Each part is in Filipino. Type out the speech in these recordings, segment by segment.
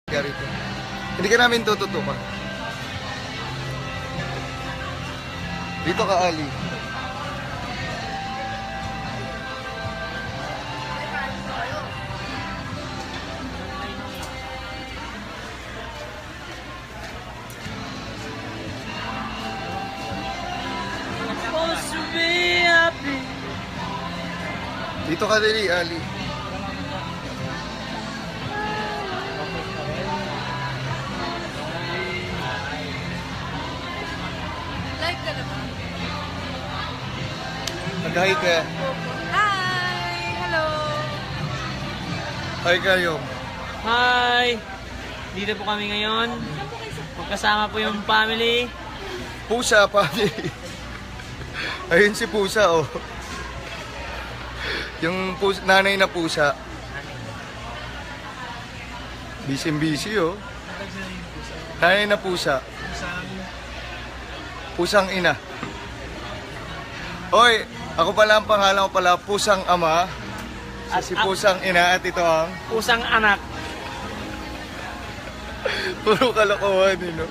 Garito. Hindi ka namin tututukan. Dito ka, Ali. Dito ka, dali, Ali. Like ka naman. Nag-hi ka. Hi! Hello! Hi kayo. Hi! Dito po kami ngayon. Magkasama po yung family. Pusa, pati. Ayun si Pusa, oh. Yung nanay na pusa. Busy-busy, oh. Nanay na pusa. Pusang ina. Oy, ako pala ang pangalan ko pala, Pusang Ama. Si Pusang Ina at ito ang Pusang anak. puro kalokohan, eh, no?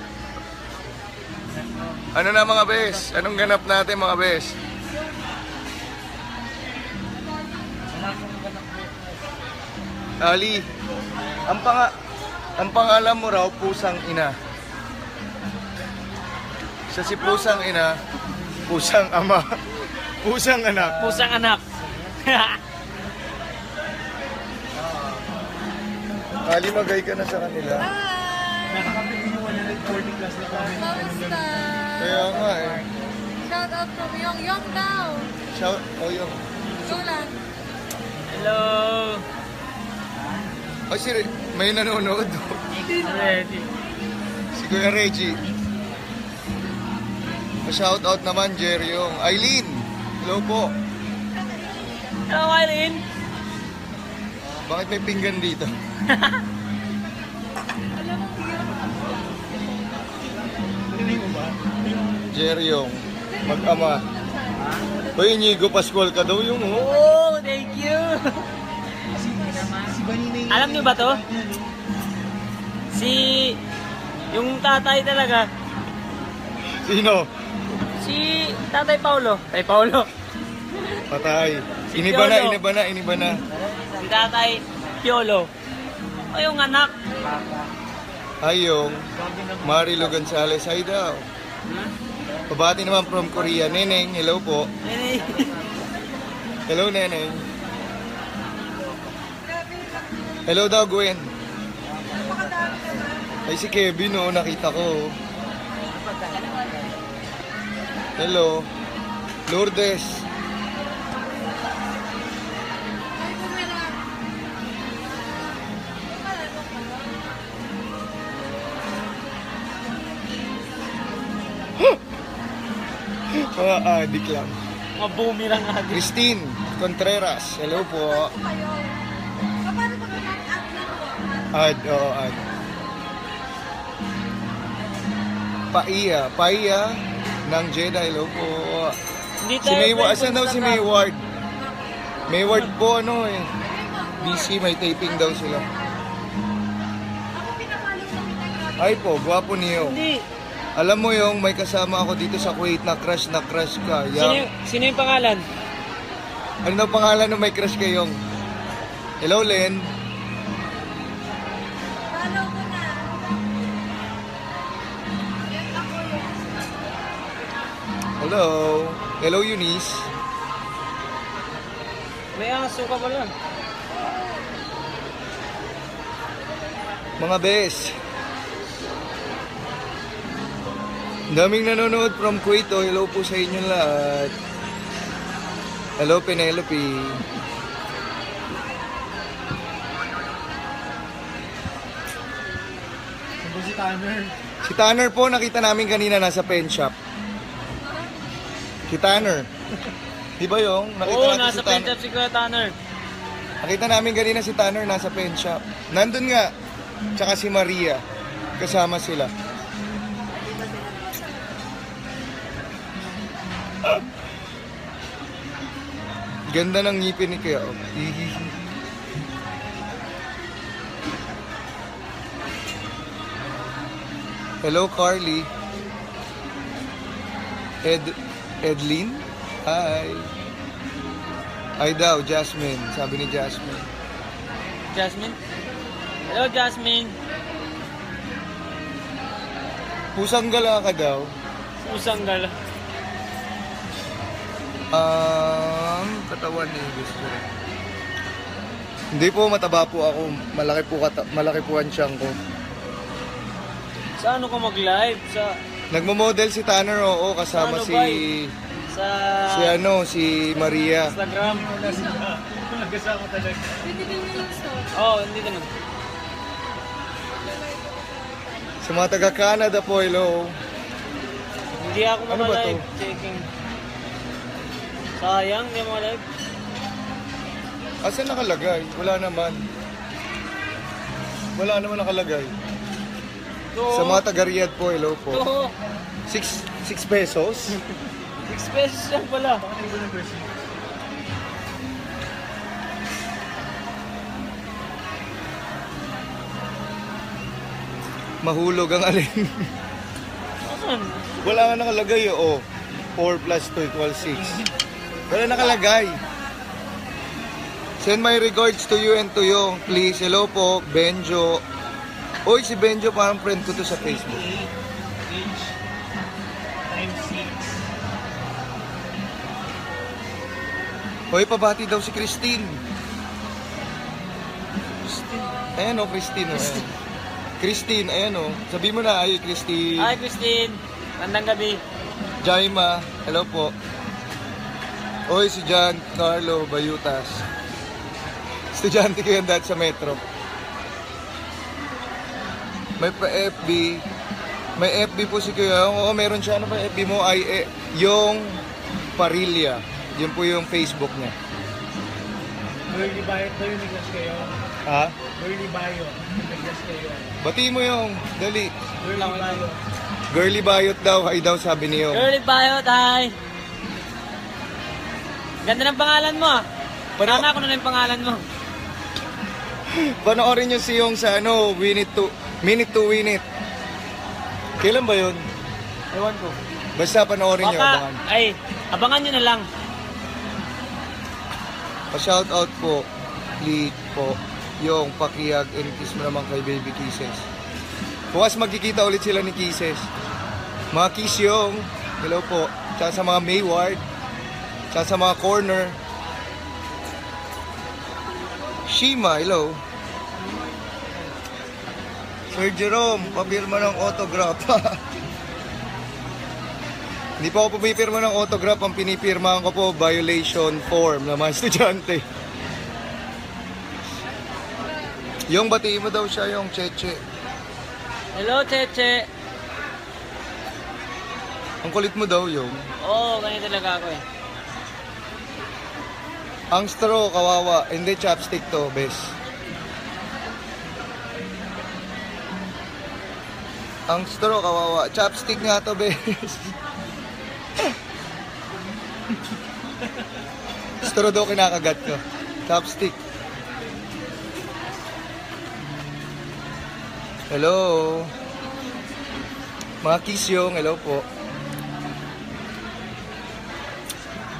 Ano na mga bes? Anong ganap natin mga bes? Ali, ang pangalan mo raw, Pusang Ina. Siya si Pusang Ina, Pusang Ama, Pusang Anak. Pusang anak. Ali, magay ka na sa kanila. Hi! Kamusta? Kaya nga eh. Shout out from Yong Yong daw. Shout, oh yun. Go lang. Hello! Oh, may nanonood. Ready. Si Kuya Reggie. Shout out naman, Jerry yung Aileen. Hello po. Hello, Eileen! Bakit may pinggan dito? Jerry yung mag-ama. Uy, Inigo Pascual ka daw yung oh. Oh, thank you! Alam niyo ba to? Yung tatay talaga. Sino? Si Tatay Paulo. Tay Paulo. Patay. Si Iniba na, Piolo. iniba na. Si Tatay Piolo. O yung anak. Ay yung Marilo Gonzales. Ay daw. Pabati naman from Korea. Neneng, hello po. Hello, Neneng. Hello daw, Gwen. Ay, si Kevin, oh, nakita ko. Hello. Lourdes. Ay, bumira. Mga adik lang. Mga bumirang agad. Christine Contreras. Hello po. Kayo. Paano pag nag-act lang po? Ad, oo, ad. Paiya ng Jeddah. Hello po. Hindi Si tayo Mayward, friends asan sa daw si Instagram. Mayward? Mayward po, ano eh. busy, may taping daw sila. Ako pinapalo sa kita. Ay po, gwapo niyo. Hindi. Alam mo yung may kasama ako dito sa Kuwait na crush ka. Sino yung pangalan? Ano daw pangalan ng may crush kayong? Hello, Len. Follow ko na. Yan ako yung... Hello. Hello, Eunice. May aso ka pala. Mga bes. Daming nanonood from Kuwait. Oh. Hello po sa inyo lahat. Hello, Penelope. Si Tanner. Si Tanner po, nakita namin kanina nasa pen shop. Si Tanner. Di ba yung? Nakita Oo, natin nasa si Tanner. pentap si Kuya Tanner. Nakita namin kanina si Tanner nasa pen shop. Nandun nga. Tsaka si Maria. Kasama sila. Ganda ng ngipin ni Kuya. Hello, Carly. Edlin? Hi. Ay daw, Jasmine. Sabi ni Jasmine. Jasmine? Hello, Jasmine. Pusang gala ka daw. Pusang gala. Katawan ni gusto rin. Hindi po, mataba po ako. Malaki po ang tiyan ko. Sa ano ka mag-live? Sa... Nagmo-model si Tanner, oo, kasama Ano si... ba Sa... si Maria. Instagram. Nagkasama talaga. Pwede din nilang store. Oh, hindi naman. Sa mga taga-Canada po, hello. Hindi ako Ano ba maka-live. to? Checking. Sayang, hindi ako maka-live. Asan nakalagay? Wala naman. Wala naman nakalagay. To. Sa mga taga-Riyadh po, hello po. To. 6 pesos? 6 pesos lang pala. Mahulog ang alin. Asan? Wala nga nakalagay, oo. 4 plus 2 equals 6. Wala nakalagay. Send my regards to you and to you. Please, hello po, Benjo. Oy, si Benjo, parang friend ko to sa Facebook. Inch times 6. Hoy, pabati daw si Christine. Ayan o, Christine. Ayan. Christine, ayan o. Sabi mo na, ay, Christine. Hi, Christine. Mandang gabi. Jaima, hello po. Oy, si John Carlo Bayutas. Estudyante ko yan dati sa Metro. May pa-FB. May FB po si Kuya. Oo, meron siya. Ano ba FB mo? Ay, yung Parilla. Yun po yung Facebook niya. Burly Bayot daw yung naglas kayo. Ha? Burly Bayot. Naglas kayo. Bati mo yung. Dali. Burly Bayot. Girly Bayot daw. Ay daw sabi niyo. Girly Bayot, hi. Ganda ng pangalan mo ah. Tama ko na yung pangalan mo. Panoorin nyo si yung sa ano, Minute to Win It. Kailan ba yun? Ewan ko. Basta panoorin nyo, Baka, abangan. ay, abangan nyo na lang. Pa-shoutout po, please po, yung pakiyag and kiss mo naman kay Baby Kisses. Bukas magkikita ulit sila ni Kisses. Mga kiss yung, hello po, tsaka sa mga Mayward, tsaka sa mga corner. Shima, hello. Sir Jerome, pabirma ng autograph. Hindi pa ako pumipirma ng autograph. Ang pinipirmahan ko po, violation form ng mga estudyante. Yung batiin mo daw siya, yung Cheche. Hello, Cheche. Ang kulit mo daw yung. Oo, ganyan talaga ako eh. Ang straw, kawawa. Hindi, chopstick to, bes. Ang straw, kawawa. Chopstick nga to, bes. Straw daw kinakagat ko. Chopstick. Hello. Mga kiss yung, hello po.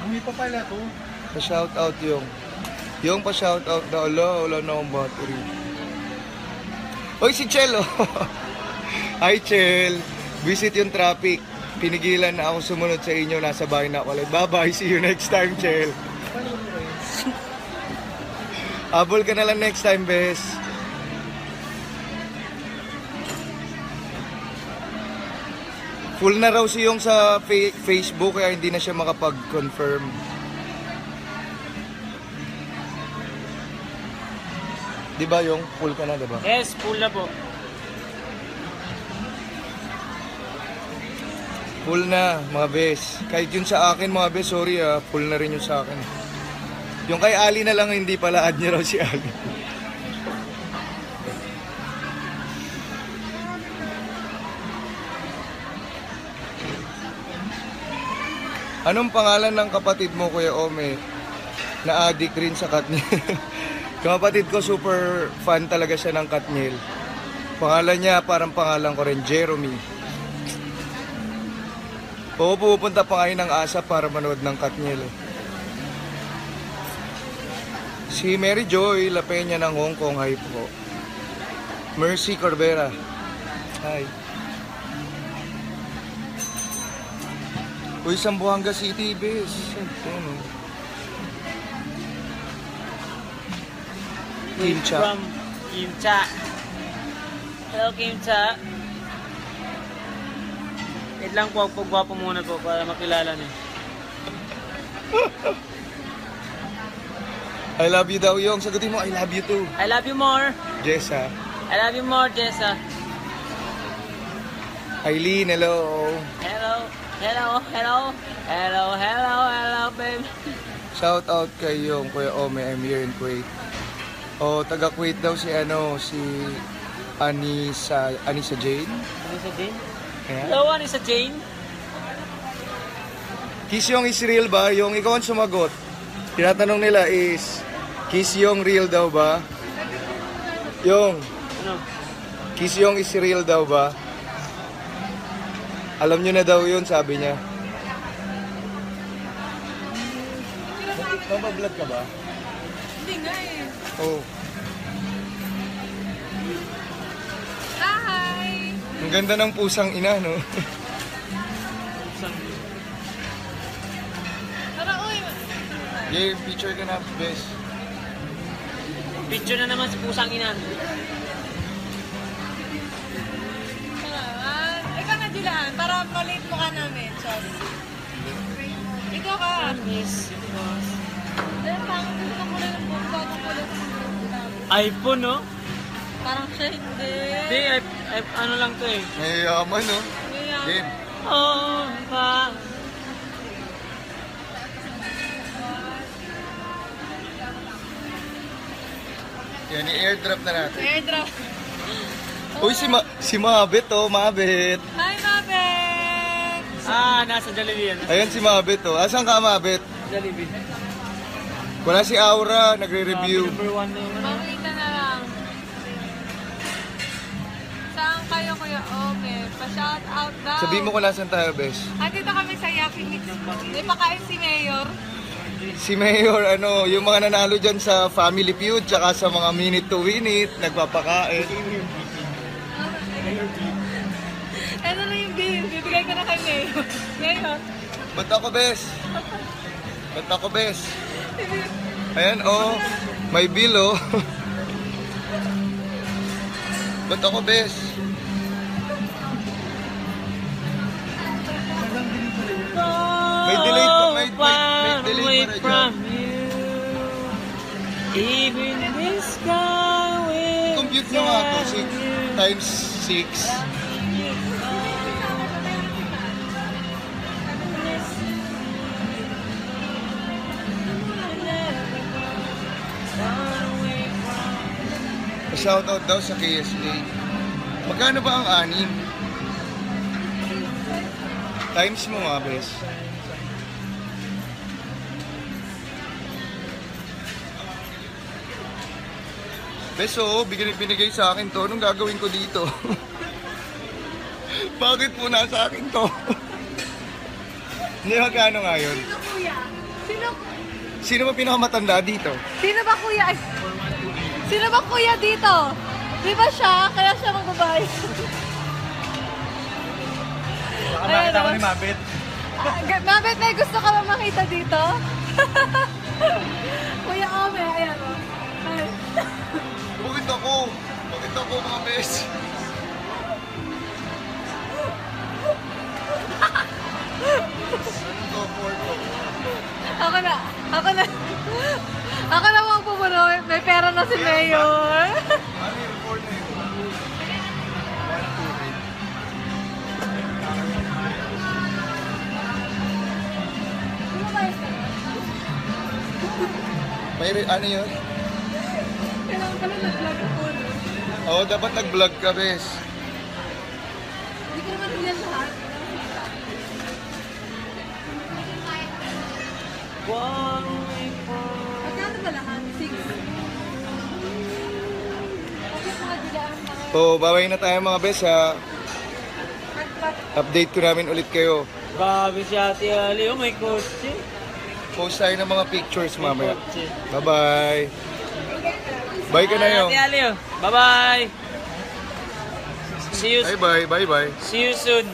Bumi pa pala to. Pa-shoutout yung. Yung pa-shoutout na, wala na akong battery. Oy, si Chel, oh. Hi, Chel. Visit yung traffic. Pinigilan na ako sumunod sa inyo. Nasa bahay na ako ulit. Bye-bye. See you next time, Chel. Abol ka na lang next time, bes. Full na raw siyong sa Facebook kaya hindi na siya makapag-confirm. Diba yung full ka na, diba? Yes, full na po. Full na, mga bes. Kahit yun sa akin, mga bes, sorry full na rin yun sa akin. Yung kay Ali na lang, hindi pala add niya raw si Ali. Anong pangalan ng kapatid mo, Kuya Ome? Na addict rin sa Katniel. Kapatid ko, super fan talaga siya ng Katniel. Pangalan niya, parang pangalan ko rin, Jeremy. Oo, pupunta pa ngayon ng ASA para manood ng Katniel. Oh. Si Mary Joy La Peña ng Hong Kong, hi po. Mercy Corbera, hi. Uy, Zamboanga City, bes. Ano? Kim Cha. From Kim Cha. Hello, Kim Cha. Wait lang po, pagwapo muna po para makilala niyo. I love you daw yung. Sagutin mo, I love you too. I love you more. Jessa. I love you more, Jessa. Eileen, hello. Hello, hello, hello. Hello, hello, hello, babe. Shout out kay yung Kuya Ome, I'm here in Kuwait. Oh, taga Kuwait daw si ano, si Anissa Jane. Anissa Jane? Yeah. Hello, Anissa Jane. Kiss yung is real ba? Yung ikaw ang sumagot. Tinatanong nila is, Kiss yung real daw ba? Yung, Ano? Kiss yung is real daw ba? Alam nyo na daw yun, sabi niya. Babablog ka ba? Hindi nga eh. Oh. Hi! Ang ganda ng pusang ina, no? Tara, uy! Yeah, picture ka na, best. Picture na naman si pusang ina. Tara, ikaw na Jilaan, para malit mo ka namin. Chos. Ikaw ka. Miss. Dahil parang gusto ko kulay ng buhok ko. iPhone, no? Parang siya hindi. Hindi, ano lang to eh. May yaman, no? Kaya, Game. Oh, pa. Yan, i-airdrop na natin. airdrop. Uy, si Mabet, oh, Mabet. Hi, Mabet! Nasa Jollibee yan. Ayan si Mabet, oh. Asan ka, Mabet? Jollibee. Wala si Aura, nagre-review. Number 1 na yun. Makita na lang. Saan kayo, Kuya Ome? Pa-shout out daw. Sabihin mo kung nasan tayo, bes. Andito kami sa Yaki Mix. May pakain si Mayor. Si Mayor, ano, yung mga nanalo dyan sa Family Feud, tsaka sa mga Minute to Win It, nagpapakain. Ano na yung bill? Bibigay ko na kay Mayor. Mayor. Ba't ako, bes? Ba't ako, bes? Ayan, oh. May bill, oh. Ba't ako, bes? May delay pa, may delay pa from you. Even the sky will Compute nyo nga to, 6 times 6. Shoutout daw sa KSA. Magkano ba ang anim? Times mo nga, bes. Beso, binigay sa akin to. Anong gagawin ko dito? Bakit po nasa akin to? Hindi, magkano nga yun? Sino kuya? Sino ba pinakamatanda dito? Sino ba kuya? Ay, sino ba kuya dito? Di ba siya? Kaya siya magbabayad. Baka makita ko ni Mabet. Mabet, may gusto ka ba makita dito? Kuya Ome, ayan o. Ay. Bakit ako? Bakit ako, mga bes? Ako na. Ako na magpupuno. May pera na si Mayor. Ano yung report na yun? May ano yun? Kailangan pala nag-vlog ako. Oo, dapat nag-vlog ka, bes. Hindi ko naman yan lahat. Magkano ba lahat? 6. Okay, mga dilaan mga Oo, babay na tayo mga bes, ha. nag-vlog. Update ko namin ulit kayo. Grabe si Ate Ali. Oh, may kotse. Post tayo ng mga pictures May mamaya. kotse. Bye-bye. Bye ka na yung. Ate Ali, oh. Bye-bye. See you, Bye-bye. Bye-bye. see you soon.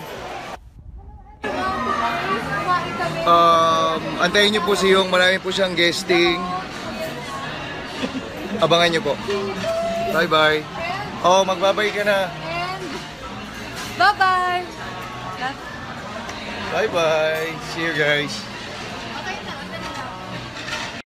Antayin niyo po si Yung. Marami po siyang guesting. Abangan niyo po. Bye-bye. Oh, magbabay ka na. And bye-bye. Bye-bye. See you guys.